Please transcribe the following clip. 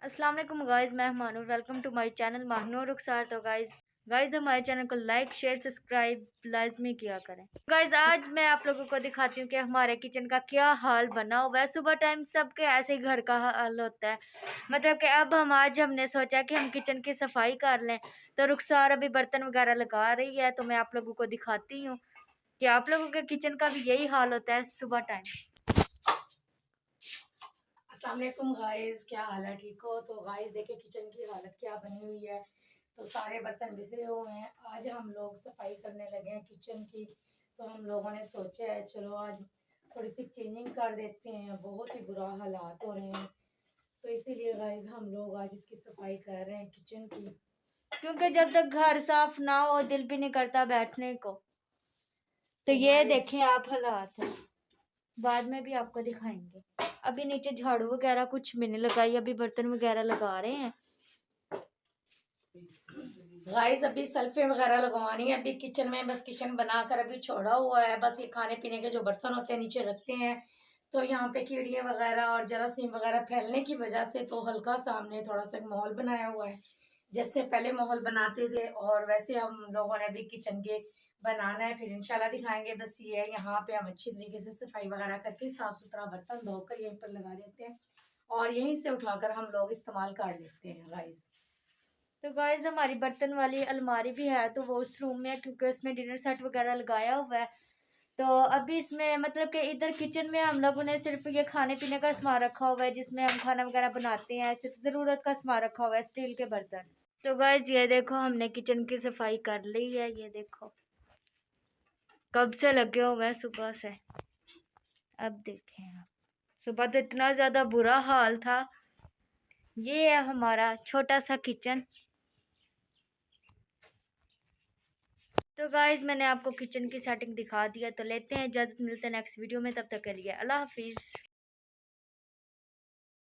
अस्सलाम वालेकुम गाइस, मैं Mahnoor. Welcome to my channel Mahnoor Rukhsar. तो गाइस हमारे चैनल को लाइक शेयर सब्सक्राइब लाजमी किया करें। गाइस आज मैं आप लोगों को दिखाती हूँ कि हमारे किचन का क्या हाल बना हुआ है। सुबह टाइम सबके ऐसे ही घर का हाल होता है। मतलब कि अब आज हमने सोचा कि हम किचन की सफाई कर लें। तो रुखसार अभी बर्तन वगैरह लगा रही है, तो मैं आप लोगों को दिखाती हूँ कि आप लोगों के किचन का भी यही हाल होता है सुबह टाइम। अस्सलाम वालेकुम गाइस, क्या हाल है? ठीक हो? तो गाइस देखिए किचन की हालत क्या बनी हुई है। तो सारे बर्तन बिखरे हुए हैं। आज हम लोग सफाई करने लगे हैं किचन की। तो हम लोगों ने सोचा है चलो आज थोड़ी सी चेंजिंग कर देते हैं। बहुत ही बुरा हालात हो रहे हैं, तो इसीलिए गाइस हम लोग आज इसकी सफाई कर रहे हैं किचन की। क्योंकि जब तक घर साफ ना हो दिल भी नहीं करता बैठने को। तो तो ये गाइस देखें आप हालात है, बाद में भी आपको दिखाएंगे। अभी नीचे झाड़ू वगैरह कुछ भी नहीं लगाई, अभी बर्तन वगैरह लगा रहे हैं। गाइस अभी सल्फे वगैरह लगवानी है। अभी किचन में बस किचन बनाकर अभी छोड़ा हुआ है। बस ये खाने पीने के जो बर्तन होते हैं नीचे रखते हैं। तो यहाँ पे कीड़ियाँ वगैरह और जरासीम वगैरह फैलने की वजह से तो हल्का सा हमने थोड़ा सा माहौल बनाया हुआ है। जैसे पहले माहौल बनाते थे और वैसे हम लोगों ने अभी किचन के बनाना है। फिर इंशाल्लाह दिखाएंगे। बस ये है, यहाँ पे हम अच्छी तरीके से सफाई वगैरह करके साफ सुथरा बर्तन धोकर यहीं पर लगा देते हैं और यहीं से उठाकर हम लोग इस्तेमाल कर लेते हैं गाइस। तो गाइज हमारी बर्तन वाली अलमारी भी है, तो वो उस रूम में है क्योंकि उसमें डिनर सेट वगैरह लगाया हुआ है। तो अभी इसमें मतलब कि इधर किचन में हम लोगों ने सिर्फ ये खाने पीने का सामान रखा हुआ है, जिसमें हम खाना वगैरह बनाते हैं। सिर्फ ज़रूरत का सामान रखा हुआ है, स्टील के बर्तन। तो गाइज ये देखो हमने किचन की सफाई कर ली है। ये देखो कब से लगे हुए हैं, सुबह से। अब देखें आप, सुबह तो इतना ज़्यादा बुरा हाल था। ये है हमारा छोटा सा किचन। तो गाइज मैंने आपको किचन की सेटिंग दिखा दिया। तो लेते हैं इजाज़त, मिलते हैं नेक्स्ट वीडियो में। तब तक के लिए अल्लाह हाफिज़।